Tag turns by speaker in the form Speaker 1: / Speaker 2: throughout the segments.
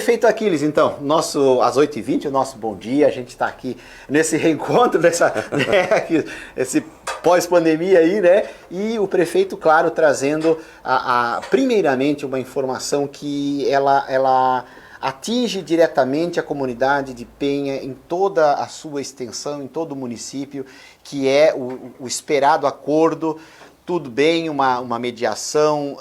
Speaker 1: Prefeito Aquiles, então, às 8h20, o nosso bom dia, a gente está aqui nesse reencontro, esse pós-pandemia aí, né? E o prefeito, claro, trazendo primeiramente uma informação que ela atinge diretamente a comunidade de Penha em toda a sua extensão, em todo o município, que é o esperado acordo. Tudo bem, uma mediação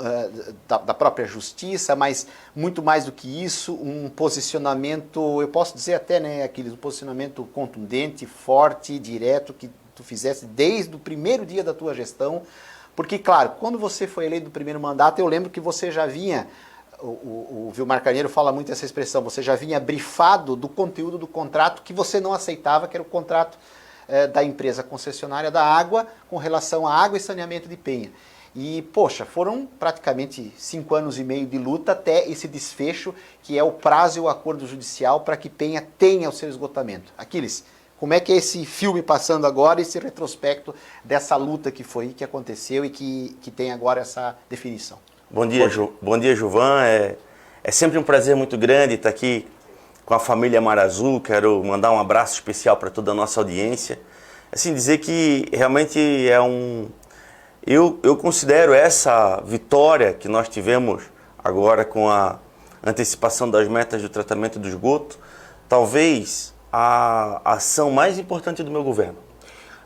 Speaker 1: da própria justiça, mas muito mais do que isso, um posicionamento, eu posso dizer até, né, Aquiles, um posicionamento contundente, forte, direto, que tu fizesse desde o primeiro dia da tua gestão, porque, claro, quando você foi eleito no primeiro mandato, eu lembro que você já vinha, o Vilmar Carneiro fala muito essa expressão, você já vinha brifado do conteúdo do contrato que você não aceitava, que era o contrato da empresa concessionária da água com relação à água e saneamento de Penha. E, poxa, foram praticamente 5 anos e meio de luta até esse desfecho, que é o prazo e o acordo judicial para que Penha tenha o seu esgotamento. Aquiles, como é que é esse filme passando agora, esse retrospecto dessa luta que aconteceu e que tem agora essa definição?
Speaker 2: Bom dia, bom dia, Gilvan. É sempre um prazer muito grande estar aqui com a família Mar Azul. Quero mandar um abraço especial para toda a nossa audiência. Assim, dizer que realmente eu considero essa vitória que nós tivemos agora com a antecipação das metas do tratamento do esgoto, talvez a ação mais importante do meu governo.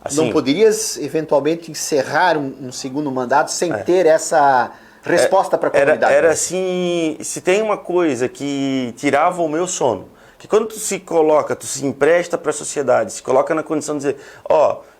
Speaker 2: Assim,
Speaker 1: não poderias, eventualmente, encerrar um segundo mandato sem ter essa resposta para a comunidade?
Speaker 2: Era assim, se tem uma coisa que tirava o meu sono, que quando tu se empresta para a sociedade, se coloca na condição de dizer,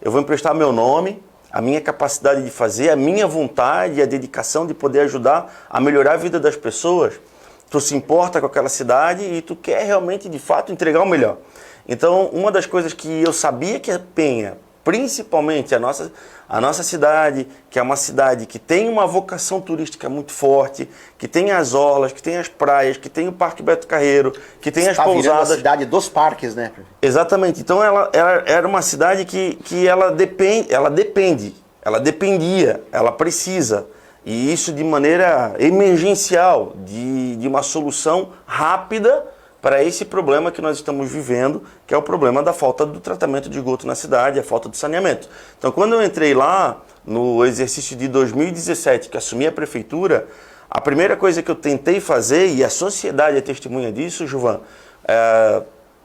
Speaker 2: eu vou emprestar meu nome, a minha capacidade de fazer, a minha vontade, a dedicação de poder ajudar a melhorar a vida das pessoas, tu se importa com aquela cidade e tu quer realmente, de fato, entregar o melhor. Então, uma das coisas que eu sabia que a Penha, principalmente a nossa cidade, que é uma cidade que tem uma vocação turística muito forte, que tem as orlas, que tem as praias, que tem o Parque Beto Carreiro, que tem as pousadas.
Speaker 1: A cidade dos parques, né?
Speaker 2: Exatamente. Então ela era uma cidade que ela dependia, ela precisa. E isso de maneira emergencial, de uma solução rápida para esse problema que nós estamos vivendo, que é o problema da falta do tratamento de esgoto na cidade, a falta do saneamento. Então, quando eu entrei lá, no exercício de 2017, que assumi a prefeitura, a primeira coisa que eu tentei fazer, e a sociedade é testemunha disso, Gilvan,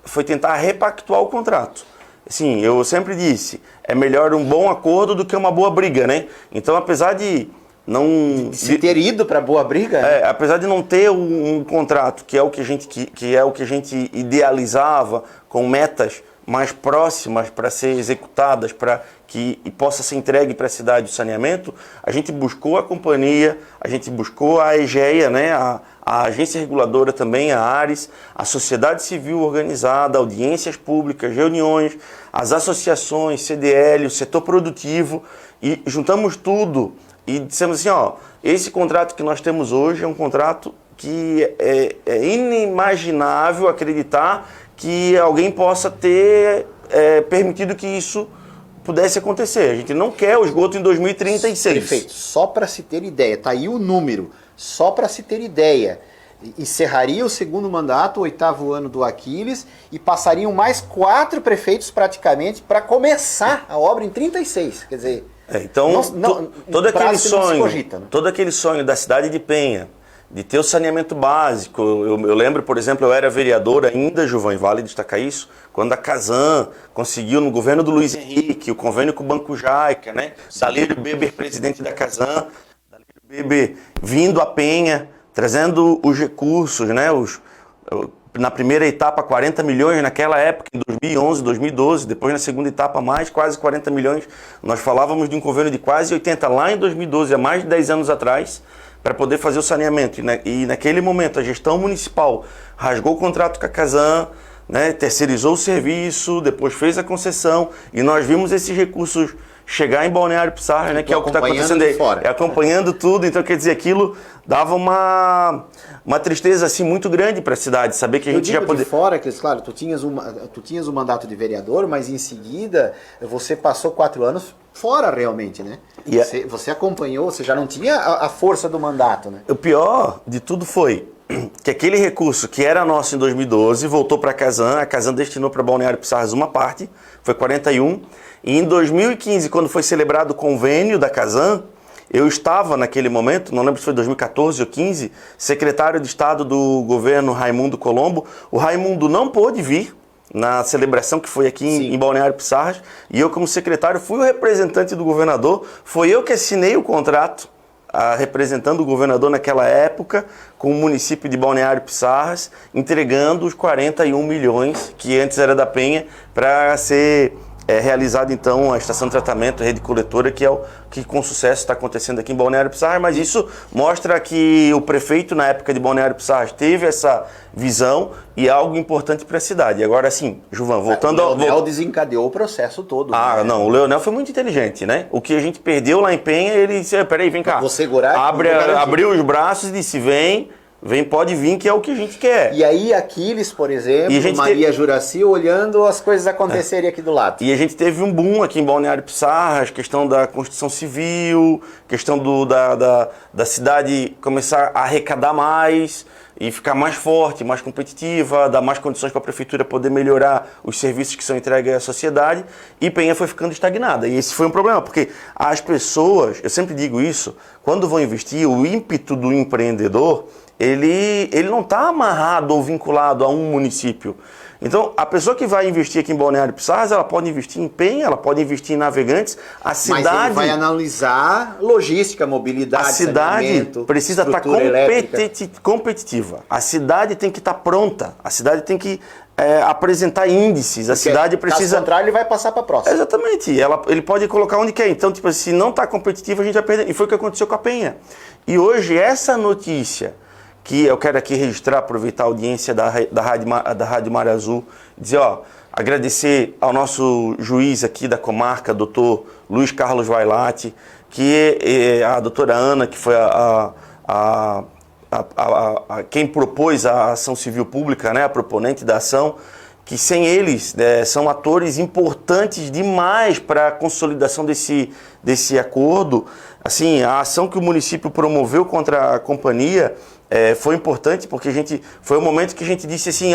Speaker 2: foi tentar repactuar o contrato. Sim, eu sempre disse, é melhor um bom acordo do que uma boa briga, né? Então, apesar de
Speaker 1: ter ido para boa briga, né?
Speaker 2: Apesar de não ter um contrato que é o que a gente idealizava, com metas mais próximas para ser executadas, para que possa ser entregue para a cidade o saneamento, a gente buscou a companhia, a gente buscou a EGEA, né, a agência reguladora também, a ARES, a sociedade civil organizada, audiências públicas, reuniões, as associações, CDL, o setor produtivo, e juntamos tudo. E dissemos assim, esse contrato que nós temos hoje é um contrato que é inimaginável acreditar que alguém possa ter permitido que isso pudesse acontecer. A gente não quer o esgoto em 2036.
Speaker 1: Perfeito. Só para se ter ideia, tá aí o número. Só para se ter ideia, encerraria o segundo mandato, o 8º ano do Aquiles, e passariam mais 4 prefeitos praticamente para começar a obra em 36. Quer dizer...
Speaker 2: Então, todo aquele sonho da cidade de Penha, de ter o saneamento básico, eu lembro, por exemplo, eu era vereador ainda, Gilvan, vale destacar isso, quando a Casan conseguiu, no governo do Luiz Henrique, o convênio com o Banco Jaica, né? Dalírio Beber, presidente da Casan, Dalírio Beber vindo a Penha, trazendo os recursos, né? Na primeira etapa 40 milhões, naquela época, em 2011, 2012, depois na segunda etapa mais quase 40 milhões. Nós falávamos de um convênio de quase 80 lá em 2012, há mais de 10 anos atrás, para poder fazer o saneamento. E naquele momento a gestão municipal rasgou o contrato com a Casan, né, terceirizou o serviço, depois fez a concessão, e nós vimos esses recursos chegar em Balneário Pissarra, né, que é o que está acontecendo aí, acompanhando tudo. Então, quer dizer, aquilo dava uma tristeza assim muito grande para a cidade, saber que a gente já poderia...
Speaker 1: fora, que claro, tu tinhas o mandato de vereador, mas em seguida você passou 4 anos fora realmente, né? Você acompanhou, você já não tinha a força do mandato, né?
Speaker 2: O pior de tudo foi, que aquele recurso que era nosso em 2012 voltou para a Casan destinou para Balneário Pissarras uma parte, foi 41, e em 2015, quando foi celebrado o convênio da Casan, eu estava naquele momento, não lembro se foi 2014 ou 15, secretário de Estado do governo Raimundo Colombo. O Raimundo não pôde vir na celebração que foi aqui em Balneário Pissarras, e eu como secretário fui o representante do governador, foi eu que assinei o contrato representando o governador naquela época com o município de Balneário Pissarras, entregando os 41 milhões que antes era da Penha para ser realizado então a estação de tratamento, a rede coletora, que é o que com sucesso está acontecendo aqui em Balneário Pissarras, mas isso mostra que o prefeito na época de Balneário Pissarras teve essa visão e é algo importante para a cidade. Agora sim, Gilvan, voltando ao...
Speaker 1: O Leonel desencadeou o processo todo.
Speaker 2: Ah, não, o Leonel foi muito inteligente, né? O que a gente perdeu lá em Penha, ele disse, peraí, vem cá.
Speaker 1: Vou segurar.
Speaker 2: Abriu os braços e disse, vem, pode vir, que é o que a gente quer.
Speaker 1: E aí Aquiles, por exemplo, Maria Juraci, olhando as coisas acontecerem aqui do lado.
Speaker 2: E a gente teve um boom aqui em Balneário Pissarras, questão da construção civil, questão da cidade começar a arrecadar mais e ficar mais forte, mais competitiva, dar mais condições para a prefeitura poder melhorar os serviços que são entregues à sociedade, e Penha foi ficando estagnada. E esse foi um problema, porque as pessoas, eu sempre digo isso, quando vão investir, o ímpeto do empreendedor, ele não está amarrado ou vinculado a um município. Então, a pessoa que vai investir aqui em Balneário Pissarras, ela pode investir em Penha, ela pode investir em Navegantes. A cidade...
Speaker 1: Mas ele vai analisar logística, mobilidade,
Speaker 2: a cidade precisa estar competitiva. A cidade tem que estar pronta. A cidade tem que apresentar índices. A cidade precisa...
Speaker 1: Caso contrário, ele vai passar para a próxima.
Speaker 2: Exatamente. Ele pode colocar onde quer. Então, tipo, se não está competitivo, a gente vai perder. E foi o que aconteceu com a Penha. E hoje, essa notícia... que eu quero aqui registrar, aproveitar a audiência da Rádio Mar Azul, dizer, agradecer ao nosso juiz aqui da comarca, doutor Luiz Carlos Vailate, que a doutora Ana, que foi quem propôs a ação civil pública, né, a proponente da ação, que sem eles são atores importantes demais para a consolidação desse acordo. Assim, a ação que o município promoveu contra a companhia foi importante, porque foi o momento que a gente disse assim,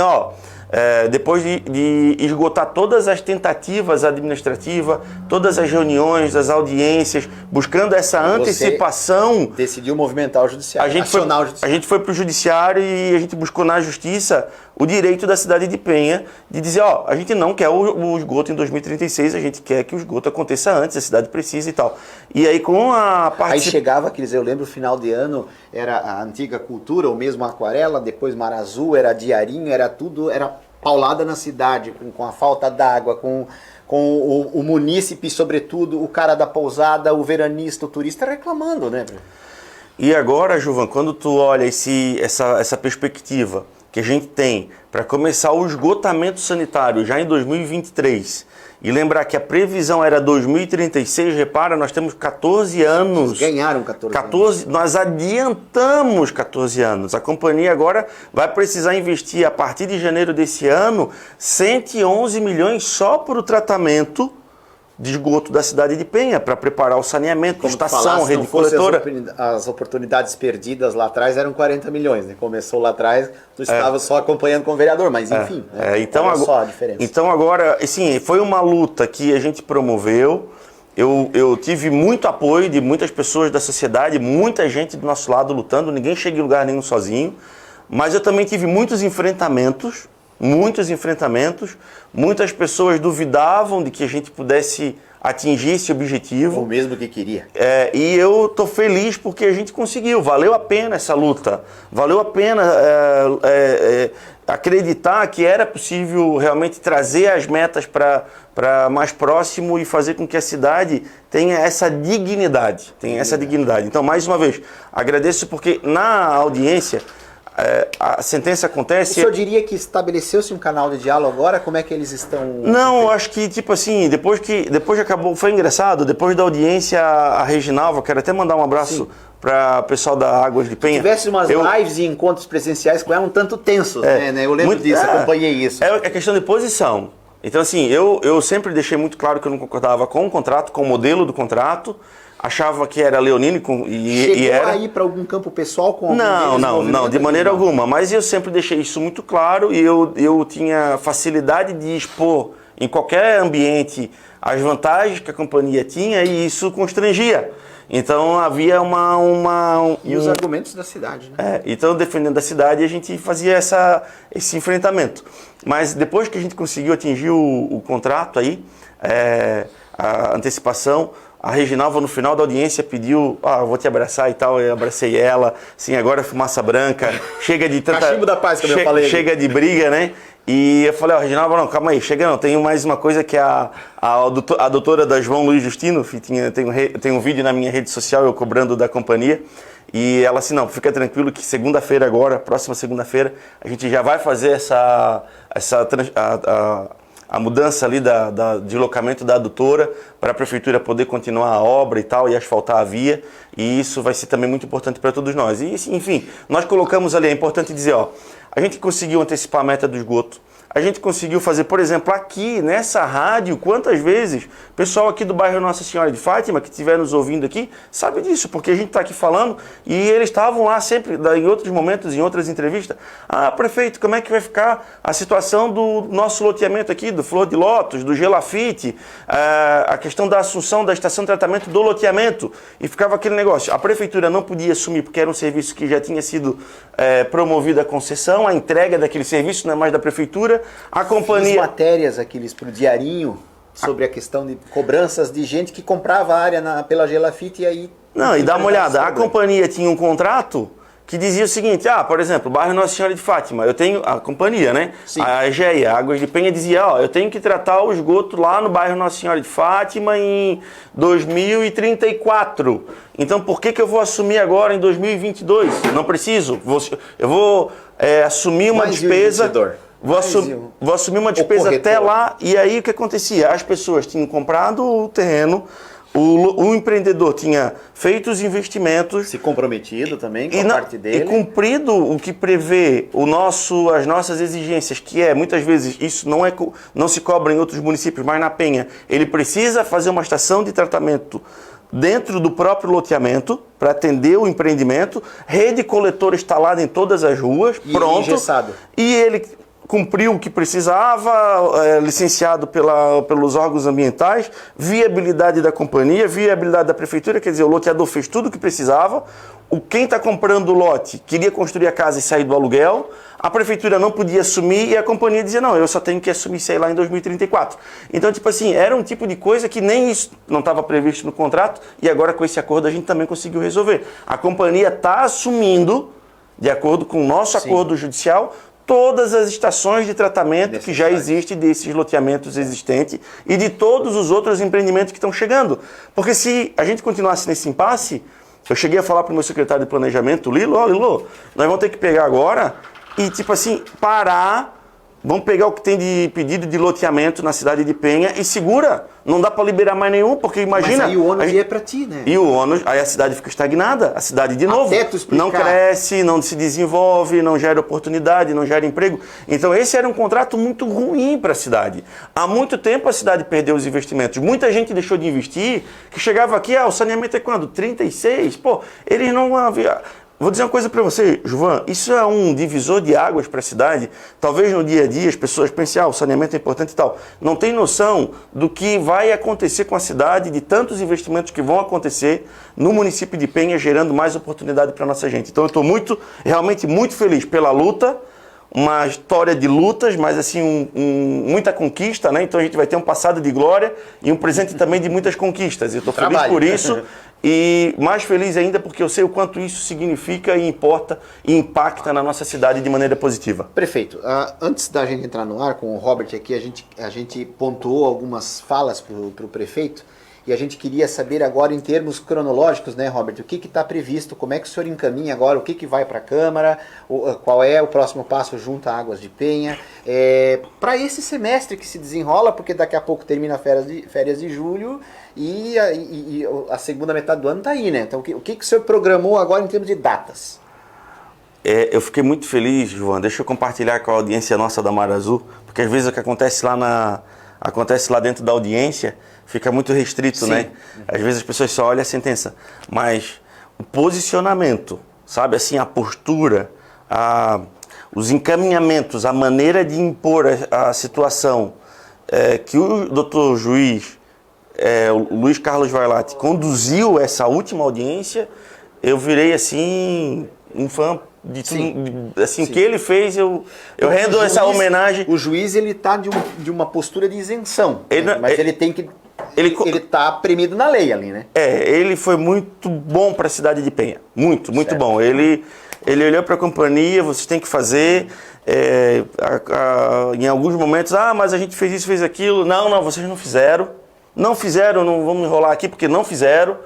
Speaker 2: depois de esgotar todas as tentativas administrativas, todas as reuniões, as audiências, buscando essa antecipação...
Speaker 1: Você decidiu movimentar o judiciário,
Speaker 2: a gente foi para o judiciário e a gente buscou na justiça o direito da cidade de Penha de dizer, a gente não quer o esgoto em 2036, a gente quer que o esgoto aconteça antes, a cidade precisa e tal. E aí com a
Speaker 1: Aí chegava, eu lembro, final de ano, era a antiga cultura, ou mesmo a aquarela, depois Mar Azul, era diarinho, era tudo, era paulada na cidade, com a falta d'água, com o munícipe, sobretudo, o cara da pousada, o veranista, o turista reclamando, né?
Speaker 2: E agora, Gilvan, quando tu olha essa perspectiva que a gente tem para começar o esgotamento sanitário já em 2023 e lembrar que a previsão era 2036, repara, nós temos 14 anos.
Speaker 1: Eles ganharam 14 anos.
Speaker 2: Nós adiantamos 14 anos. A companhia agora vai precisar investir, a partir de janeiro desse ano, 111 milhões só para o tratamento de esgoto da cidade de Penha, para preparar o saneamento, estação, rede coletora.
Speaker 1: As oportunidades perdidas lá atrás eram 40 milhões, né? Começou lá atrás, tu estava só acompanhando com o vereador, mas enfim,
Speaker 2: então,
Speaker 1: só a diferença.
Speaker 2: Então agora, assim, foi uma luta que a gente promoveu, eu tive muito apoio de muitas pessoas da sociedade, muita gente do nosso lado lutando, ninguém chega em lugar nenhum sozinho, mas eu também tive muitos enfrentamentos, muitas pessoas duvidavam de que a gente pudesse atingir esse objetivo.
Speaker 1: Ou mesmo que queria.
Speaker 2: E eu estou feliz porque a gente conseguiu, valeu a pena essa luta, valeu a pena acreditar que era possível realmente trazer as metas para mais próximo e fazer com que a cidade tenha essa dignidade. Então, mais uma vez, agradeço porque na audiência... a sentença acontece...
Speaker 1: O senhor diria que estabeleceu-se um canal de diálogo agora? Como é que eles estão...
Speaker 2: Não, eu acho que, tipo assim, depois que acabou, foi engraçado, depois da audiência, a Reginalva, quero até mandar um abraço para o pessoal da Águas de Penha.
Speaker 1: Tivesse umas lives e encontros presenciais com ela um tanto tensos, né? Eu lembro disso, acompanhei isso.
Speaker 2: É questão de posição. Então, assim, eu sempre deixei muito claro que eu não concordava com o contrato, com o modelo do contrato, achava que era leonino
Speaker 1: e
Speaker 2: era...
Speaker 1: aí para algum campo pessoal com algum
Speaker 2: Não, de maneira alguma. Mas eu sempre deixei isso muito claro e eu tinha facilidade de expor em qualquer ambiente as vantagens que a companhia tinha e isso constrangia. Então havia
Speaker 1: E os argumentos da cidade, né?
Speaker 2: Então defendendo a cidade a gente fazia esse enfrentamento. Mas depois que a gente conseguiu atingir o contrato aí, a antecipação, a Reginalva no final da audiência pediu, vou te abraçar e tal, eu abracei ela, sim, agora é fumaça branca, chega de tanta...
Speaker 1: Cachimbo da paz, como eu falei.
Speaker 2: Chega de briga, né? E eu falei, Reginalva, não, calma aí, chega não, tem mais uma coisa que a doutora da João Luiz Justino, tem um vídeo na minha rede social, eu cobrando da companhia, e ela assim, não, fica tranquilo que segunda-feira agora, próxima segunda-feira, a gente já vai fazer a mudança ali de deslocamento da adutora para a prefeitura poder continuar a obra e tal, e asfaltar a via, e isso vai ser também muito importante para todos nós. E enfim, nós colocamos ali, é importante dizer, a gente conseguiu antecipar a meta do esgoto, a gente conseguiu fazer, por exemplo, aqui nessa rádio, quantas vezes o pessoal aqui do bairro Nossa Senhora de Fátima, que estiver nos ouvindo aqui, sabe disso, porque a gente está aqui falando e eles estavam lá sempre, em outros momentos, em outras entrevistas. Prefeito, como é que vai ficar a situação do nosso loteamento aqui, do Flor de Lótus, do Gelafite, a questão da assunção da estação de tratamento do loteamento, e ficava aquele negócio. A prefeitura não podia assumir porque era um serviço que já tinha sido promovido a concessão, a entrega daquele serviço não é mais da prefeitura. A companhia...
Speaker 1: Fiz matérias aqueles para o Diarinho sobre a questão de cobranças de gente que comprava a área pela Gelafite e aí...
Speaker 2: Não, e dá uma olhada, a companhia tinha um contrato que dizia o seguinte, por exemplo, bairro Nossa Senhora de Fátima, eu tenho a companhia, né? Sim. A EGEA, Águas de Penha, dizia, eu tenho que tratar o esgoto lá no bairro Nossa Senhora de Fátima em 2034. Então por que eu vou assumir agora em 2022? Não preciso, eu vou assumir uma despesa... Vou assumir uma despesa até lá, e aí o que acontecia? As pessoas tinham comprado o terreno, o empreendedor tinha feito os investimentos...
Speaker 1: Se comprometido também com a parte dele.
Speaker 2: E cumprido o que prevê as nossas exigências, que muitas vezes, isso não se cobra em outros municípios, mas na Penha, ele precisa fazer uma estação de tratamento dentro do próprio loteamento, para atender o empreendimento, rede coletora instalada em todas as ruas, pronto. E ele cumpriu o que precisava, licenciado pelos órgãos ambientais, viabilidade da companhia, viabilidade da prefeitura, quer dizer, o loteador fez tudo o que precisava, quem está comprando o lote queria construir a casa e sair do aluguel, a prefeitura não podia assumir e a companhia dizia, não, eu só tenho que assumir, sei lá, em 2034. Então, tipo assim, era um tipo de coisa que nem isso não estava previsto no contrato e agora com esse acordo a gente também conseguiu resolver. A companhia está assumindo, de acordo com o nosso acordo judicial, todas as estações de tratamento que já existem desses loteamentos existentes e de todos os outros empreendimentos que estão chegando. Porque se a gente continuasse nesse impasse, eu cheguei a falar para o meu secretário de planejamento, Lilo, nós vamos ter que pegar agora e, tipo assim, parar, vamos pegar o que tem de pedido de loteamento na cidade de Penha e segura. Não dá para liberar mais nenhum, porque imagina...
Speaker 1: Mas aí o ônus é para ti, né?
Speaker 2: E o ônus, aí a cidade fica estagnada, a cidade de novo não cresce, não se desenvolve, não gera oportunidade, não gera emprego. Então esse era um contrato muito ruim para a cidade. Há muito tempo a cidade perdeu os investimentos. Muita gente deixou de investir, que chegava aqui, o saneamento é quando? 36? Eles não haviam... Vou dizer uma coisa para você, Jovan, isso é um divisor de águas para a cidade. Talvez no dia a dia as pessoas pensem, o saneamento é importante e tal. Não tem noção do que vai acontecer com a cidade, de tantos investimentos que vão acontecer no município de Penha, gerando mais oportunidade para a nossa gente. Então eu estou realmente muito feliz pela luta, uma história de lutas, mas assim, muita conquista, né? Então a gente vai ter um passado de glória e um presente também de muitas conquistas. Eu estou feliz por isso. E mais feliz ainda porque eu sei o quanto isso significa e importa e impacta na nossa cidade de maneira positiva.
Speaker 1: Prefeito, antes da gente entrar no ar com o Robert aqui, a gente pontuou algumas falas para o prefeito e a gente queria saber agora em termos cronológicos, né, Robert, o que está previsto, como é que o senhor encaminha agora, o que vai para a Câmara, qual é o próximo passo junto a Águas de Penha, para esse semestre que se desenrola, porque daqui a pouco termina férias de julho e a segunda metade do ano está aí, né? Então o que o senhor programou agora em termos de datas?
Speaker 2: Eu fiquei muito feliz, João, deixa eu compartilhar com a audiência nossa da Mar Azul, porque às vezes o que acontece lá acontece lá dentro da audiência, fica muito restrito,
Speaker 1: Sim.
Speaker 2: né? Às vezes as pessoas só olham a sentença, mas o posicionamento, sabe, assim, a postura, os encaminhamentos, a maneira de impor a situação que o doutor juiz, o Luiz Carlos Vailate, conduziu essa última audiência, eu virei, assim, um fã de tudo, assim, o que ele fez, eu rendo essa homenagem.
Speaker 1: O juiz, ele está de uma postura de isenção, mas ele tem que... Ele está premido na lei ali, né?
Speaker 2: Ele foi muito bom para a cidade de Penha. Muito certo. Bom. Ele olhou para a companhia, vocês têm que fazer. Em alguns momentos, mas a gente fez isso, fez aquilo. Não, vocês não fizeram. Não fizeram, não vamos enrolar aqui porque não fizeram.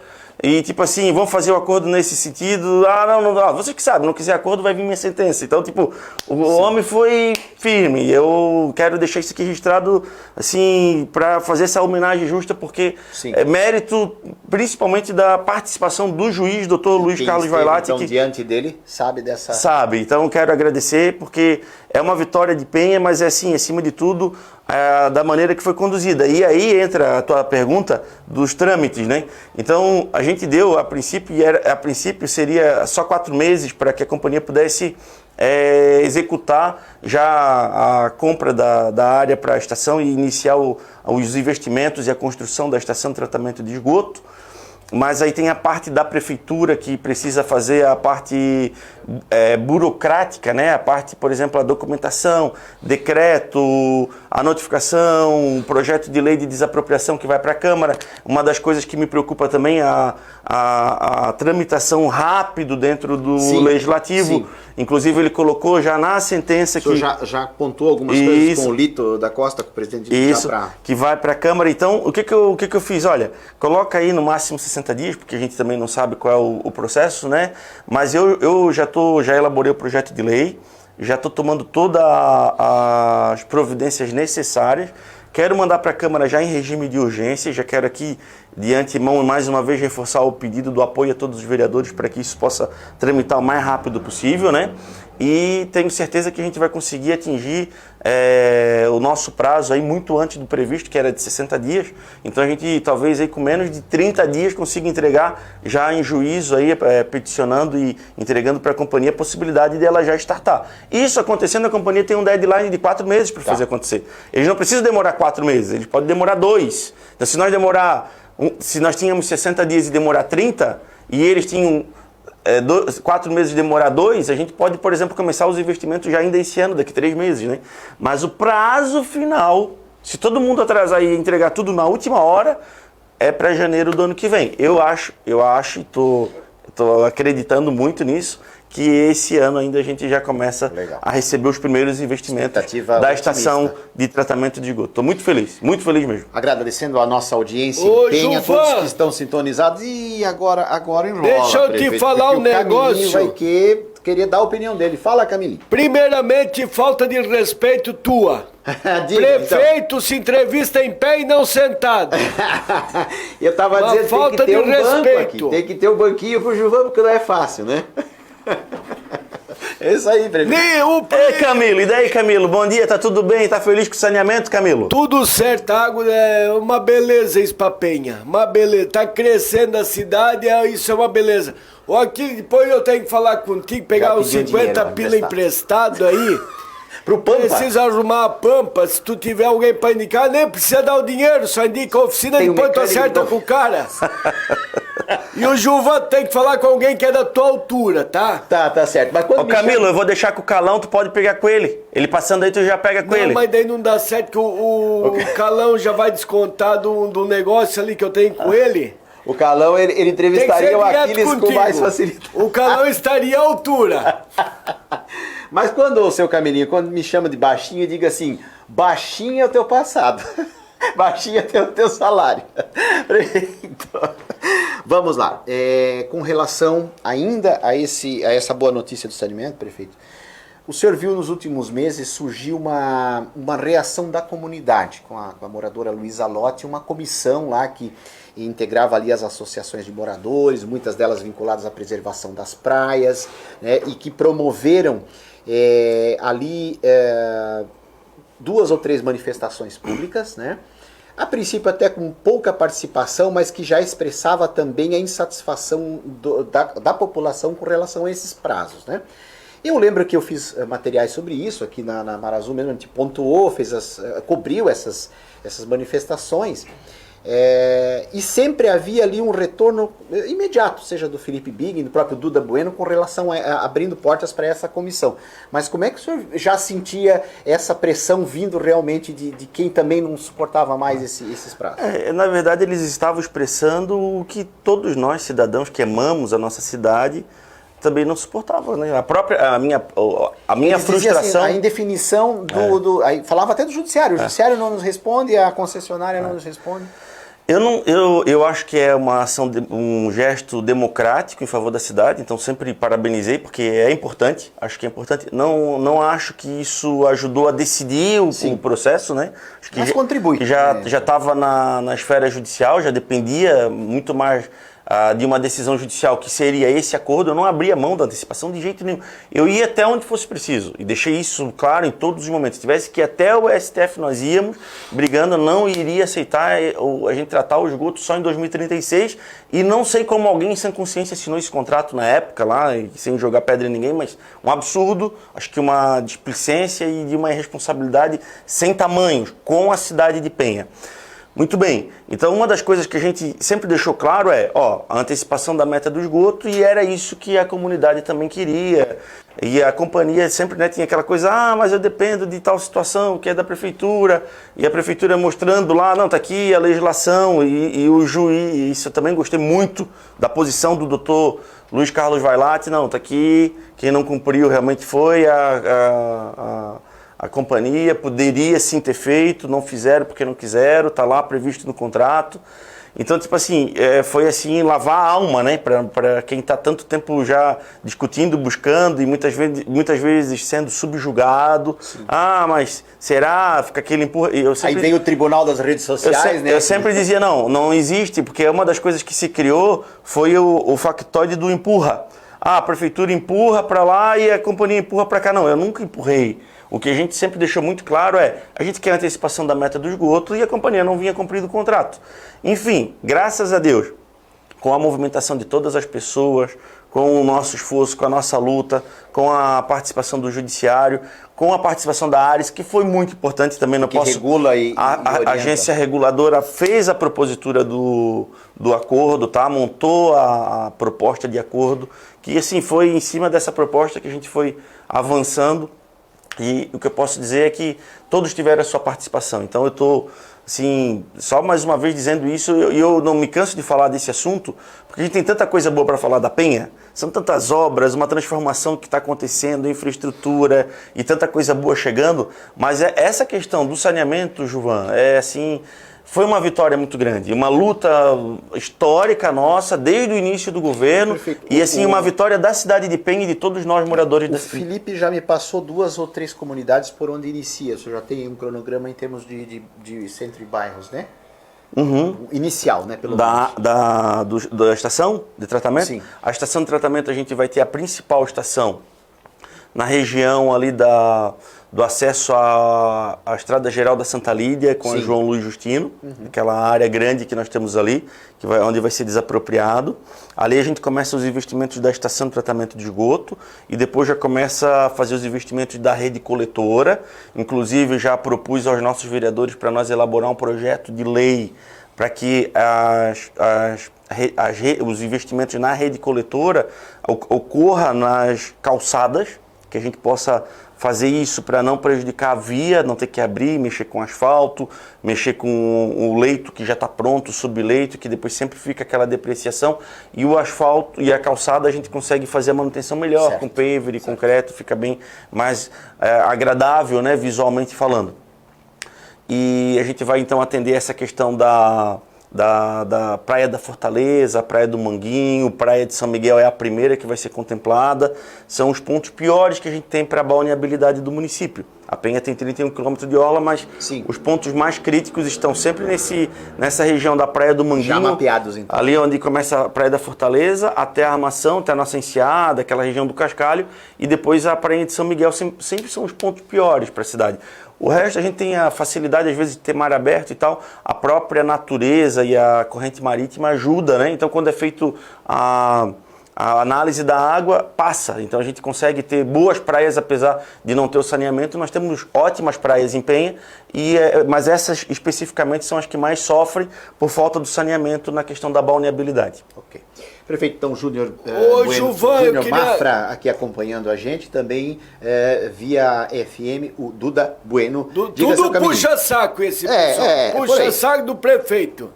Speaker 2: E tipo assim, vamos fazer o acordo nesse sentido. Não, você que sabe, não quiser acordo, vai vir minha sentença. Então, tipo, o homem foi firme. Eu quero deixar isso aqui registrado, assim, para fazer essa homenagem justa, porque é mérito, principalmente, da participação do juiz, doutor Luiz Carlos Vailate.
Speaker 1: Então, diante dele, sabe dessa...
Speaker 2: Sabe, então quero agradecer, porque é uma vitória de Penha, mas é assim, acima de tudo, da maneira que foi conduzida. E aí entra a tua pergunta dos trâmites, né? Então, a gente deu, a princípio seria só 4 meses para que a companhia pudesse executar já a compra da área para a estação e iniciar os investimentos e a construção da estação de tratamento de esgoto. Mas aí tem a parte da prefeitura que precisa fazer a parte burocrática, né? A parte, por exemplo, a documentação, decreto, a notificação, o projeto de lei de desapropriação que vai para a Câmara. Uma das coisas que me preocupa também é a tramitação rápido dentro do Legislativo. Sim. Inclusive ele colocou já na sentença que...
Speaker 1: já apontou algumas coisas com o Lito da Costa, com o presidente
Speaker 2: Isso, que vai para a Câmara. Então, o que eu fiz? Olha, coloca aí no máximo 60 dias, porque a gente também não sabe qual é o processo, né? Mas eu já elaborei o projeto de lei, já estou tomando todas as providências necessárias. Quero mandar para a Câmara já em regime de urgência, já quero aqui de antemão mais uma vez reforçar o pedido do apoio a todos os vereadores para que isso possa tramitar o mais rápido possível, né? E tenho certeza que a gente vai conseguir atingir o nosso prazo aí muito antes do previsto, que era de 60 dias. Então a gente talvez aí com menos de 30 dias consiga entregar já em juízo aí, peticionando e entregando para a companhia a possibilidade dela já startar. Isso acontecendo, a companhia tem um deadline de 4 meses para fazer acontecer. Eles não precisam demorar 4 meses, eles podem demorar 2. Então se nós tínhamos 60 dias e demorar 30, e eles tinham 4 meses de demorar 2, a gente pode, por exemplo, começar os investimentos já ainda esse ano, daqui 3 meses, né? Mas o prazo final, se todo mundo atrasar e entregar tudo na última hora, é para janeiro do ano que vem. Eu acho e estou acreditando muito nisso, que esse ano ainda a gente já começa a receber os primeiros investimentos da estação de tratamento de esgoto. Estou muito feliz mesmo.
Speaker 1: Agradecendo a nossa audiência em Penha, todos que estão sintonizados. E agora enrola.
Speaker 3: Deixa eu te falar um negócio.
Speaker 1: Vai querer dar a opinião dele. Fala, Camilinho.
Speaker 3: Primeiramente, falta de respeito tua. Prefeito então se entrevista em pé e não sentado.
Speaker 1: Eu tava dizendo que tem que ter um banco aqui. Tem que ter um banquinho pro Gilvan, porque não é fácil, né? É isso aí, prefeito.
Speaker 2: Ei, Camilo, e daí, Camilo? Bom dia, tá tudo bem? Tá feliz com o saneamento, Camilo?
Speaker 3: Tudo certo, água é uma beleza isso pra Penha. Uma beleza, tá crescendo a cidade, isso é uma beleza. Aqui, depois eu tenho que falar contigo, pegar os 50 pila emprestado aí.
Speaker 1: Pro Pampa.
Speaker 3: Precisa arrumar a Pampa, se tu tiver alguém pra indicar, nem precisa dar o dinheiro, só indica a oficina e depois tu acerta com o cara. E o Gilvan tem que falar com alguém que é da tua altura, tá?
Speaker 1: Tá certo. Mas quando
Speaker 2: Camilo, eu vou deixar com o Calão, tu pode pegar com ele. Ele passando aí, tu já pega com ele.
Speaker 3: Não, mas daí não dá certo que o Calão já vai descontar do negócio ali que eu tenho com ele.
Speaker 1: O Calão, ele entrevistaria o Aquiles com mais facilidade.
Speaker 3: O Calão estaria à altura.
Speaker 1: Mas quando, seu Camilinho, quando me chama de baixinho, diga assim, baixinho é o teu passado. Baixinho é o teu salário. Então, vamos lá. Com relação ainda a essa boa notícia do saneamento, prefeito, o senhor viu nos últimos meses surgir uma reação da comunidade com a moradora Luísa Lotti, uma comissão lá que integrava ali as associações de moradores, muitas delas vinculadas à preservação das praias, né, e que promoveram ali 2 ou 3 manifestações públicas, né? A princípio até com pouca participação, mas que já expressava também a insatisfação da população com relação a esses prazos, né? Eu lembro que eu fiz materiais sobre isso aqui na Mar-Azul mesmo, a gente pontuou, cobriu essas manifestações, e sempre havia ali um retorno imediato, seja do Felipe Big, do próprio Duda Bueno, com relação a abrindo portas para essa comissão. Mas como é que o senhor já sentia essa pressão vindo realmente de quem também não suportava mais esses prazos?
Speaker 2: Na verdade, eles estavam expressando o que todos nós, cidadãos que amamos a nossa cidade, também não suportava, né? A minha frustração...
Speaker 1: Assim, a indefinição aí falava até do judiciário. O judiciário não nos responde, a concessionária não nos responde.
Speaker 2: Eu acho que é uma ação, um gesto democrático em favor da cidade, então sempre parabenizei, porque é importante, acho que é importante. Não acho que isso ajudou a decidir o processo, né? Acho que
Speaker 1: mas contribui.
Speaker 2: Que já estava na esfera judicial, já dependia muito mais de uma decisão judicial, que seria esse acordo. Eu não abria mão da antecipação de jeito nenhum. Eu ia até onde fosse preciso, e deixei isso claro em todos os momentos. Se tivesse que ir até o STF, nós íamos, brigando, não iria aceitar a gente tratar o esgoto só em 2036, e não sei como alguém sem consciência assinou esse contrato na época lá, sem jogar pedra em ninguém, mas um absurdo, acho que uma displicência e de uma irresponsabilidade sem tamanhos com a cidade de Penha. Muito bem, então uma das coisas que a gente sempre deixou claro a antecipação da meta do esgoto, e era isso que a comunidade também queria, e a companhia sempre tinha aquela coisa, mas eu dependo de tal situação que é da prefeitura, e a prefeitura mostrando lá, não, está aqui a legislação, e o juiz, isso eu também gostei muito da posição do doutor Luiz Carlos Vailate, não, está aqui, quem não cumpriu realmente foi a companhia, poderia sim ter feito, não fizeram porque não quiseram, está lá previsto no contrato. Então, tipo assim, foi assim, lavar a alma, né, para quem está tanto tempo já discutindo, buscando e muitas vezes sendo subjugado. Sim. Mas será? Fica aquele empurra.
Speaker 1: Aí vem o tribunal das redes sociais, né?
Speaker 2: Eu sempre dizia, não existe, porque uma das coisas que se criou foi o factoide do empurra. A prefeitura empurra para lá e a companhia empurra para cá. Não, eu nunca empurrei. O que a gente sempre deixou muito claro a gente quer a antecipação da meta do esgoto, e a companhia não vinha cumprindo o contrato. Enfim, graças a Deus, com a movimentação de todas as pessoas, com o nosso esforço, com a nossa luta, com a participação do judiciário, com a participação da ARES, que foi muito importante também. Não posso...
Speaker 1: regula e
Speaker 2: a agência reguladora fez a propositura do acordo, montou a proposta de acordo, que assim foi em cima dessa proposta que a gente foi avançando. E o que eu posso dizer é que todos tiveram a sua participação. Então eu estou, assim, só mais uma vez dizendo isso, e eu não me canso de falar desse assunto, porque a gente tem tanta coisa boa para falar da Penha, são tantas obras, uma transformação que está acontecendo, infraestrutura e tanta coisa boa chegando, mas essa questão do saneamento, Gilvan, foi uma vitória muito grande, uma luta histórica nossa desde o início do governo. Perfeito. E assim uma vitória da cidade de Penha e de todos nós moradores da cidade.
Speaker 1: O Felipe já me passou 2 ou 3 comunidades por onde inicia. Você já tem um cronograma em termos de centro e bairros, né?
Speaker 2: Uhum.
Speaker 1: Inicial, né? Pelo
Speaker 2: da estação de tratamento?
Speaker 1: Sim.
Speaker 2: A estação de tratamento a gente vai ter a principal estação na região ali do acesso à Estrada Geral da Santa Lídia, com a João Luiz Justino, aquela área grande que nós temos ali, onde vai ser desapropriado. Ali a gente começa os investimentos da estação de tratamento de esgoto, e depois já começa a fazer os investimentos da rede coletora. Inclusive já propus aos nossos vereadores para nós elaborar um projeto de lei para que os investimentos na rede coletora ocorram nas calçadas, que a gente possa fazer isso para não prejudicar a via, não ter que abrir, mexer com asfalto, mexer com o leito que já está pronto, o subleito, que depois sempre fica aquela depreciação, e o asfalto e a calçada a gente consegue fazer a manutenção melhor, certo, com paver e concreto, fica bem mais agradável, né, visualmente falando. E a gente vai então atender essa questão da Praia da Fortaleza, a Praia do Manguinho, Praia de São Miguel é a primeira que vai ser contemplada. São os pontos piores que a gente tem para a balneabilidade do município. A Penha tem 31 km de orla, mas
Speaker 1: Sim.
Speaker 2: Os pontos mais críticos estão sempre nessa região da Praia do Manguinho.
Speaker 1: Já mapeados, então.
Speaker 2: Ali onde começa a Praia da Fortaleza, até a Armação, até a Nossa Enseada, aquela região do Cascalho, e depois a Praia de São Miguel, sempre são os pontos piores para a cidade. O resto a gente tem a facilidade, às vezes, de ter mar aberto e tal. A própria natureza e a corrente marítima ajuda, né? Então, quando é feito a análise da água, passa. Então, a gente consegue ter boas praias, apesar de não ter o saneamento. Nós temos ótimas praias em Penha, mas essas especificamente são as que mais sofrem por falta do saneamento na questão da balneabilidade.
Speaker 1: Ok. Prefeito, então, Júnior Mafra aqui acompanhando a gente, também via FM, o Duda Bueno.
Speaker 3: Tudo puxa-saco esse pessoal. Puxa-saco do prefeito.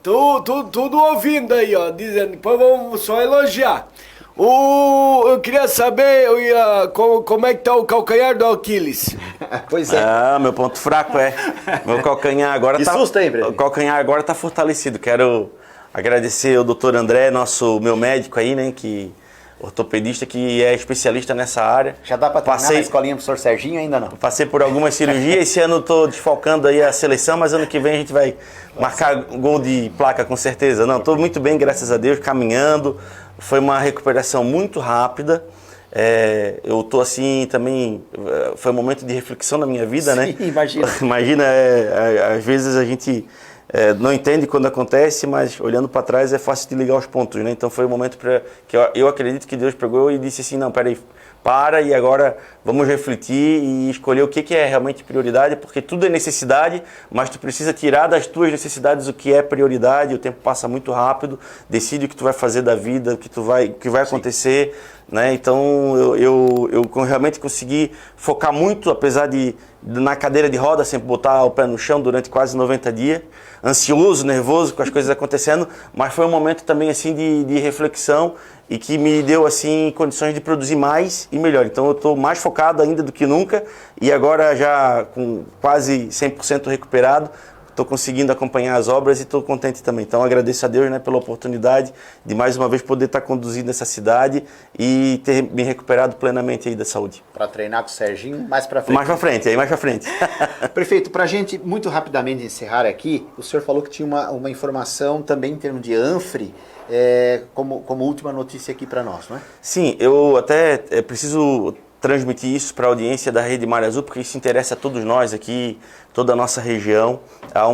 Speaker 3: Tudo ouvindo aí, ó, dizendo, depois vamos só elogiar. Eu queria saber como é que tá o calcanhar do Aquiles.
Speaker 2: Pois é. Meu ponto fraco meu calcanhar agora
Speaker 1: que susto, hein, prefeito?
Speaker 2: O calcanhar agora tá fortalecido. Quero agradecer ao doutor André, meu médico aí, né, ortopedista, que é especialista nessa área.
Speaker 1: Já dá para treinar na escolinha do professor Serginho, ainda não?
Speaker 2: Passei por algumas cirurgias, esse ano estou desfalcando aí a seleção, mas ano que vem a gente vai marcar gol de placa com certeza. Não, estou muito bem, graças a Deus, caminhando. Foi uma recuperação muito rápida. Eu estou assim também, foi um momento de reflexão na minha vida, né?
Speaker 1: Imagina.
Speaker 2: Imagina, às vezes a gente não entende quando acontece, mas olhando para trás é fácil de ligar os pontos, né? Então foi um momento que eu acredito que Deus pegou e disse assim, não, peraí, para e agora vamos refletir e escolher o que é realmente prioridade, porque tudo é necessidade, mas tu precisa tirar das tuas necessidades o que é prioridade. O tempo passa muito rápido, decide o que tu vai fazer da vida, o que vai acontecer, né? Então eu realmente consegui focar muito, apesar de na cadeira de roda sempre botar o pé no chão durante quase 90 dias, ansioso, nervoso com as coisas acontecendo, mas foi um momento também assim de reflexão e que me deu assim condições de produzir mais e melhor. Então eu estou mais focado ainda do que nunca e agora já com quase 100% recuperado, estou conseguindo acompanhar as obras e estou contente também. Então agradeço a Deus, né, pela oportunidade de mais uma vez poder estar conduzindo essa cidade e ter me recuperado plenamente aí da saúde.
Speaker 1: Para treinar com o Serginho, mais para frente.
Speaker 2: Mais para frente.
Speaker 1: Prefeito, para a gente muito rapidamente encerrar aqui, o senhor falou que tinha uma informação também em termos de ANFRE, como última notícia aqui para nós, não é? Sim,
Speaker 2: eu até preciso transmitir isso para a audiência da Rede Mar Azul, porque isso interessa a todos nós aqui, toda a nossa região. Há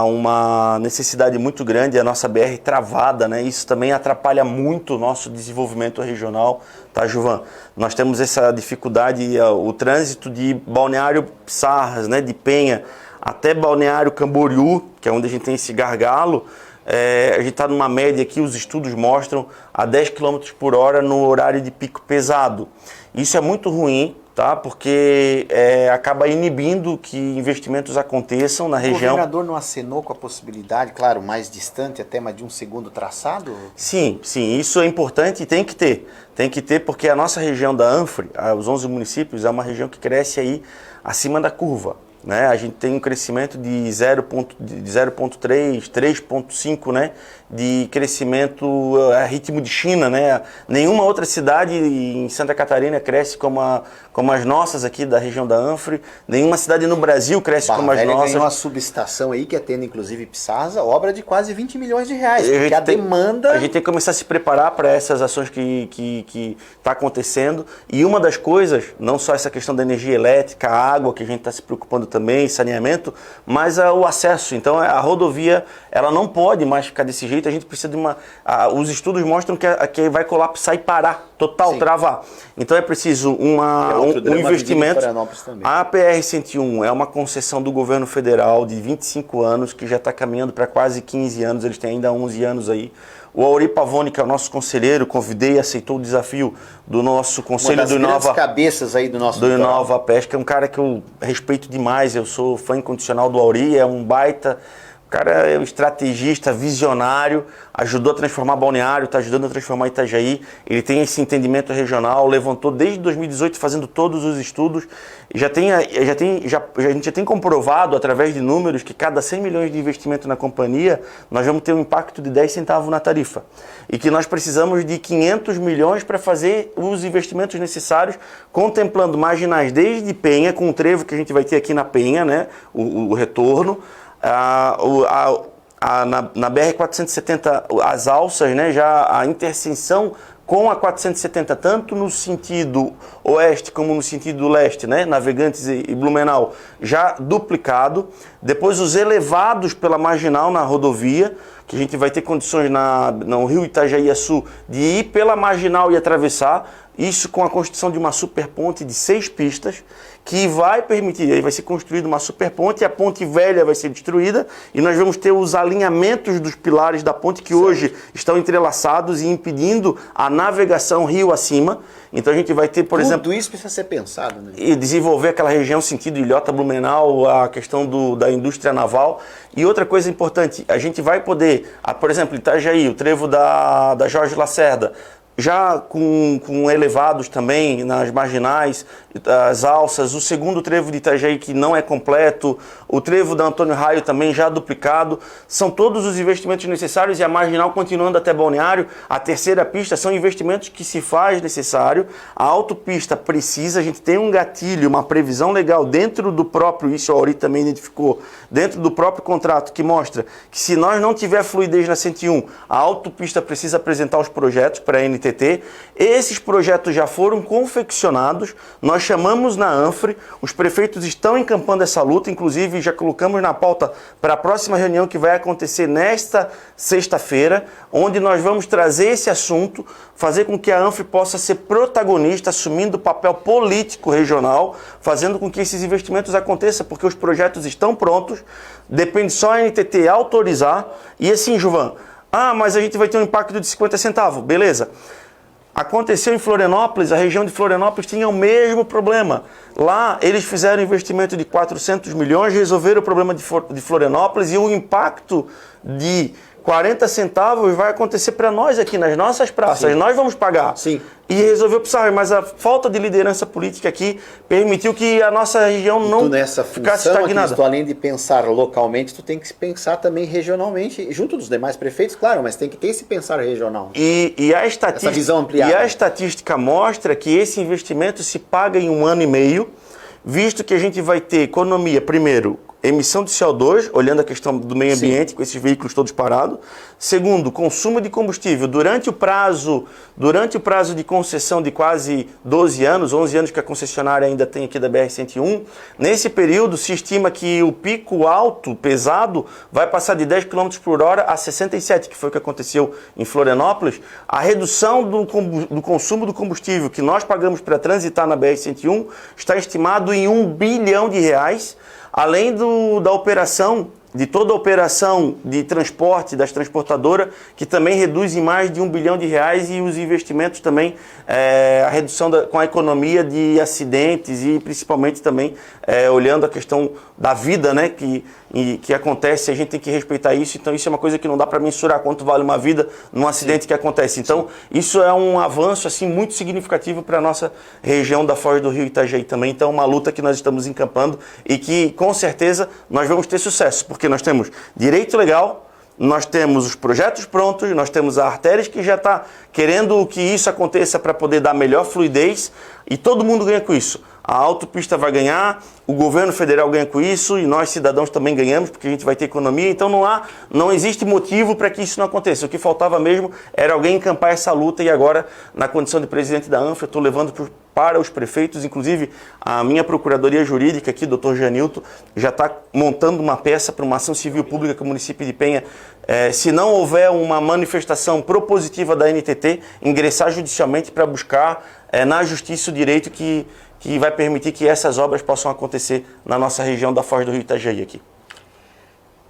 Speaker 2: uma necessidade muito grande, a nossa BR travada, né? Isso também atrapalha muito o nosso desenvolvimento regional, tá, Gilvan? Nós temos essa dificuldade, o trânsito de Balneário Pissarras, né, de Penha, até Balneário Camboriú, que é onde a gente tem esse gargalo. A gente está numa média aqui, os estudos mostram, a 10 km por hora no horário de pico pesado. Isso é muito ruim, tá? Porque acaba inibindo que investimentos aconteçam na região.
Speaker 1: O governador não acenou com a possibilidade, claro, mais distante até, mas de um segundo traçado?
Speaker 2: Sim, isso é importante e tem que ter. Tem que ter porque a nossa região da ANFRE, os 11 municípios, é uma região que cresce aí acima da curva. Né? A gente tem um crescimento de 0,3, 3,5, né? De crescimento a ritmo de China, né? Nenhuma outra cidade em Santa Catarina cresce como as nossas aqui da região da ANFRE. Nenhuma cidade no Brasil cresce como as nossas.
Speaker 1: Ganhou uma subestação aí que atende inclusive Pissarras, obra de quase 20 milhões de reais. Porque a demanda...
Speaker 2: A gente tem que começar a se preparar para essas ações que está acontecendo. E uma das coisas, não só essa questão da energia elétrica, a água, que a gente está se preocupando também, saneamento, mas o acesso. Então a rodovia ela não pode mais ficar desse jeito, a gente precisa de os estudos mostram que vai colapsar e parar, total, sim, travar. Então é preciso um investimento. A PR-101 é uma concessão do governo federal de 25 anos, que já está caminhando para quase 15 anos, eles têm ainda 11 anos aí. O Auri Pavone, que é o nosso conselheiro, convidei e aceitou o desafio do nosso conselho do Inova.
Speaker 1: Cabeças aí do nosso
Speaker 2: do Inova Pesca, é um cara que eu respeito demais, eu sou fã incondicional do Auri, é um baita cara é um estrategista, visionário, ajudou a transformar Balneário, está ajudando a transformar Itajaí. Ele tem esse entendimento regional, levantou desde 2018 fazendo todos os estudos. E a gente já tem comprovado, através de números, que cada 100 milhões de investimento na companhia, nós vamos ter um impacto de 10 centavos na tarifa. E que nós precisamos de 500 milhões para fazer os investimentos necessários, contemplando marginais desde Penha, com o trevo que a gente vai ter aqui na Penha, né, o retorno, na BR-470, as alças, né, já a interseção com a 470, tanto no sentido oeste como no sentido leste, né, Navegantes e Blumenau, já duplicado. Depois os elevados pela marginal na rodovia, que a gente vai ter condições no Rio Itajaí-Açu de ir pela marginal e atravessar, isso com a construção de uma superponte de 6 pistas, que vai permitir, aí vai ser construída uma superponte, a ponte velha vai ser destruída e nós vamos ter os alinhamentos dos pilares da ponte que hoje estão entrelaçados e impedindo a navegação rio acima. Então a gente vai ter, por exemplo...
Speaker 1: Tudo isso precisa ser pensado, né?
Speaker 2: E desenvolver aquela região sentido Ilhota-Blumenau, a questão da indústria naval. E outra coisa importante, a gente vai poder, por exemplo, Itajaí, o trevo da Jorge Lacerda, já com elevados também nas marginais, as alças, o segundo trevo de Itajaí que não é completo, o trevo da Antônio Raio também já duplicado, são todos os investimentos necessários e a marginal continuando até Balneário, a terceira pista são investimentos que se faz necessário, a autopista precisa, a gente tem um gatilho, uma previsão legal dentro do próprio, isso a Auri também identificou, dentro do próprio contrato que mostra que se nós não tiver fluidez na 101, a autopista precisa apresentar os projetos para a NTT. Esses projetos já foram confeccionados, nós chamamos na ANFRE, os prefeitos estão encampando essa luta, inclusive já colocamos na pauta para a próxima reunião que vai acontecer nesta sexta-feira, onde nós vamos trazer esse assunto, fazer com que a ANFRE possa ser protagonista, assumindo o papel político regional, fazendo com que esses investimentos aconteçam, porque os projetos estão prontos, depende só a NTT autorizar, e assim, Gilvan, mas a gente vai ter um impacto de 50 centavos, beleza. Aconteceu em Florianópolis, a região de Florianópolis tinha o mesmo problema. Lá eles fizeram investimento de 400 milhões, resolveram o problema de Florianópolis e o impacto de 40 centavos vai acontecer para nós aqui nas nossas praças, sim, nós vamos pagar.
Speaker 1: Sim.
Speaker 2: E resolveu precisar, mas a falta de liderança política aqui permitiu que a nossa região não ficasse estagnada.
Speaker 1: Aqui, tu, além de pensar localmente, tu tem que pensar também regionalmente, junto dos demais prefeitos, claro, mas tem que ter esse pensar regional.
Speaker 2: E a estatística,
Speaker 1: essa visão ampliada.
Speaker 2: E a estatística mostra que esse investimento se paga em 1 ano e meio, visto que a gente vai ter economia, primeiro, emissão de CO2, olhando a questão do meio ambiente, sim, com esses veículos todos parados. Segundo, consumo de combustível. Durante o prazo de concessão de quase 12 anos, 11 anos que a concessionária ainda tem aqui da BR-101, nesse período se estima que o pico alto, pesado, vai passar de 10 km por hora a 67, que foi o que aconteceu em Florianópolis. A redução do consumo do combustível que nós pagamos para transitar na BR-101 está estimado em R$1 bilhão, além da operação, de toda a operação de transporte das transportadoras, que também reduz em mais de R$1 bilhão e os investimentos também, a redução com a economia de acidentes e principalmente também olhando a questão da vida, né, que acontece, a gente tem que respeitar isso, então isso é uma coisa que não dá para mensurar quanto vale uma vida num acidente, sim, que acontece. Então isso é um avanço assim, muito significativo para a nossa região da Foz do Rio Itajaí também, então uma luta que nós estamos encampando e que com certeza nós vamos ter sucesso, porque nós temos direito legal, nós temos os projetos prontos, nós temos a Artérias que já está querendo que isso aconteça para poder dar melhor fluidez e todo mundo ganha com isso. A autopista vai ganhar, o governo federal ganha com isso e nós cidadãos também ganhamos porque a gente vai ter economia, então não existe motivo para que isso não aconteça. O que faltava mesmo era alguém encampar essa luta e agora, na condição de presidente da ANFRE, eu estou levando para os prefeitos, inclusive a minha procuradoria jurídica aqui, Dr. Janilton, já está montando uma peça para uma ação civil pública com o município de Penha. Se não houver uma manifestação propositiva da NTT, ingressar judicialmente para buscar na justiça o direito que vai permitir que essas obras possam acontecer na nossa região da Foz do Rio Itajaí aqui.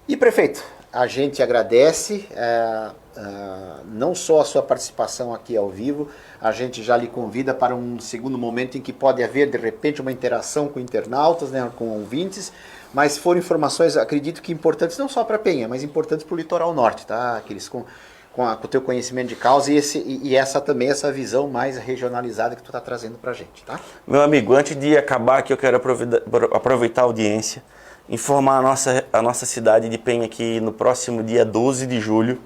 Speaker 1: E prefeito, a gente agradece não só a sua participação aqui ao vivo, a gente já lhe convida para um segundo momento em que pode haver, de repente, uma interação com internautas, né, com ouvintes, mas foram informações, acredito que importantes não só para Penha, mas importantes para o litoral norte, tá, Aquiles? Com o teu conhecimento de causa e essa também, essa visão mais regionalizada que tu está trazendo para a gente, tá?
Speaker 2: Meu amigo, antes de acabar aqui, eu quero aproveitar a audiência, informar a nossa cidade de Penha que no próximo dia 12 de julho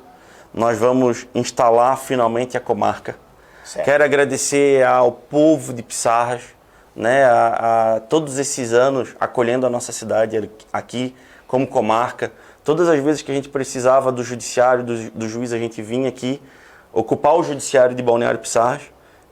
Speaker 2: nós vamos instalar finalmente a comarca. Certo. Quero agradecer ao povo de Pissarras, né, a todos esses anos acolhendo a nossa cidade aqui como comarca. Todas as vezes que a gente precisava do judiciário, do juiz, a gente vinha aqui ocupar o judiciário de Balneário Pissarras,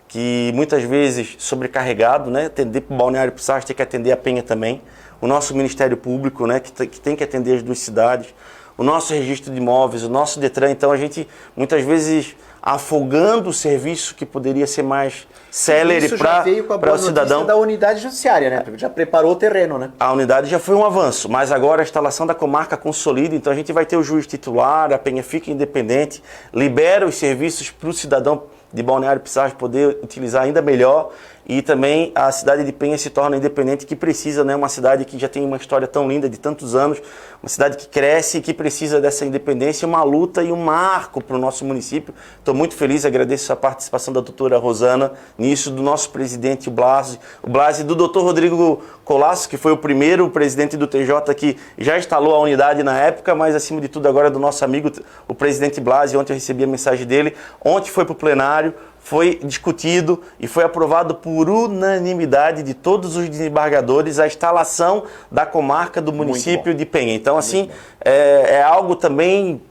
Speaker 2: que muitas vezes sobrecarregado, né, atender para o Balneário Pissarras, tem que atender a Penha também. O nosso Ministério Público, né, que tem que atender as duas cidades. O nosso registro de imóveis, o nosso Detran. Então a gente muitas vezes afogando o serviço que poderia ser mais célere para o cidadão.
Speaker 1: Da unidade judiciária, né? Já preparou o terreno, né?
Speaker 2: A unidade já foi um avanço, mas agora a instalação da comarca consolida, então a gente vai ter o juiz titular, a Penha fica independente, libera os serviços para o cidadão de Balneário Pissarras poder utilizar ainda melhor, e também a cidade de Penha se torna independente, que precisa, né, uma cidade que já tem uma história tão linda de tantos anos, uma cidade que cresce e que precisa dessa independência, uma luta e um marco para o nosso município. Estou muito feliz, agradeço a participação da doutora Rosana nisso, do nosso presidente, o Blasi, do doutor Rodrigo Colasso, que foi o primeiro presidente do TJ que já instalou a unidade na época, mas acima de tudo agora do nosso amigo, o presidente Blasi. Ontem eu recebi a mensagem dele, ontem foi para o plenário, foi discutido e foi aprovado por unanimidade de todos os desembargadores a instalação da comarca do município de Penha. Então, assim, é algo também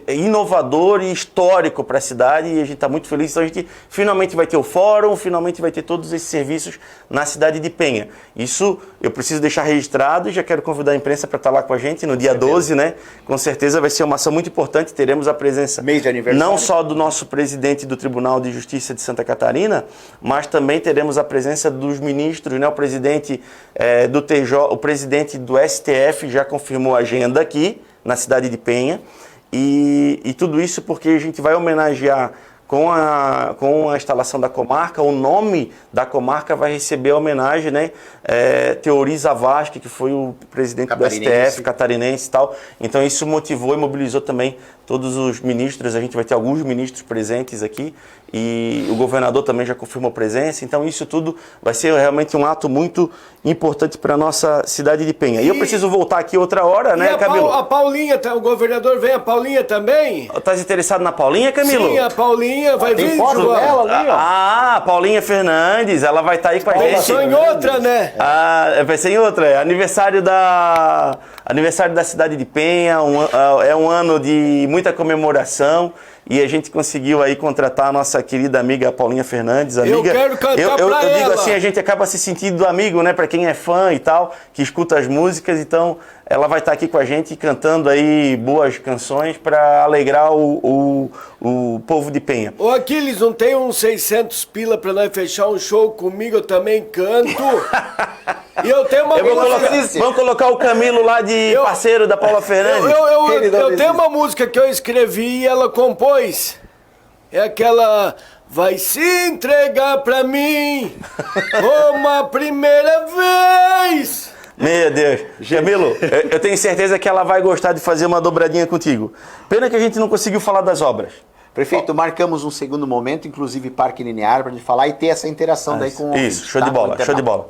Speaker 2: inovador e histórico para a cidade, e a gente está muito feliz. Então a gente finalmente vai ter o fórum, finalmente vai ter todos esses serviços na cidade de Penha. Isso eu preciso deixar registrado e já quero convidar a imprensa para estar lá com a gente no dia 12, né? Com certeza vai ser uma ação muito importante, teremos a presença
Speaker 1: mês de aniversário,
Speaker 2: não só do nosso presidente do Tribunal de Justiça de Santa Catarina, mas também teremos a presença dos ministros, né? O presidente do TJ, o presidente do STF já confirmou a agenda aqui na cidade de Penha. E tudo isso porque a gente vai homenagear com a instalação da comarca. O nome da comarca vai receber a homenagem, né? Teori Zavascki, que foi o presidente do STF catarinense e tal. Então isso motivou e mobilizou também todos os ministros. A gente vai ter alguns ministros presentes aqui e o governador também já confirmou presença. Então isso tudo vai ser realmente um ato muito importante para a nossa cidade de Penha. E eu preciso voltar aqui outra hora, né, Camilo?
Speaker 3: A Paulinha, o governador vem, a Paulinha também?
Speaker 2: Tá interessado na Paulinha, Camilo?
Speaker 3: Sim, a Paulinha vai vir.
Speaker 1: Tem foto dela ali, ó.
Speaker 2: Ah, Paulinha Fernandes, ela vai estar aí com a gente.
Speaker 3: Pensou em outra, né?
Speaker 2: Eu pensei em outra. Aniversário da cidade de Penha, é um ano de muita comemoração. E a gente conseguiu aí contratar a nossa querida amiga Paulinha Fernandes. Amiga,
Speaker 3: eu quero cantar pra ela.
Speaker 2: Eu digo assim, a gente acaba se sentindo amigo, né? Pra quem é fã e tal, que escuta as músicas. Então, ela vai estar aqui com a gente cantando aí boas canções para alegrar o povo de Penha.
Speaker 3: Ô Aquiles, não tem uns 600 pila pra nós fechar um show comigo? Eu também canto. E eu tenho uma música...
Speaker 2: Vamos colocar o Camilo lá de parceiro da Paula Fernandes.
Speaker 3: Eu tenho uma música que eu escrevi e ela compôs. É aquela... Vai se entregar pra mim como a primeira vez.
Speaker 2: Meu Deus. Camilo, eu tenho certeza que ela vai gostar de fazer uma dobradinha contigo. Pena que a gente não conseguiu falar das obras.
Speaker 1: Prefeito, marcamos um segundo momento, inclusive Parque Linear, para a gente falar e ter essa interação daí com o
Speaker 2: Isso, show de bola, show de bola.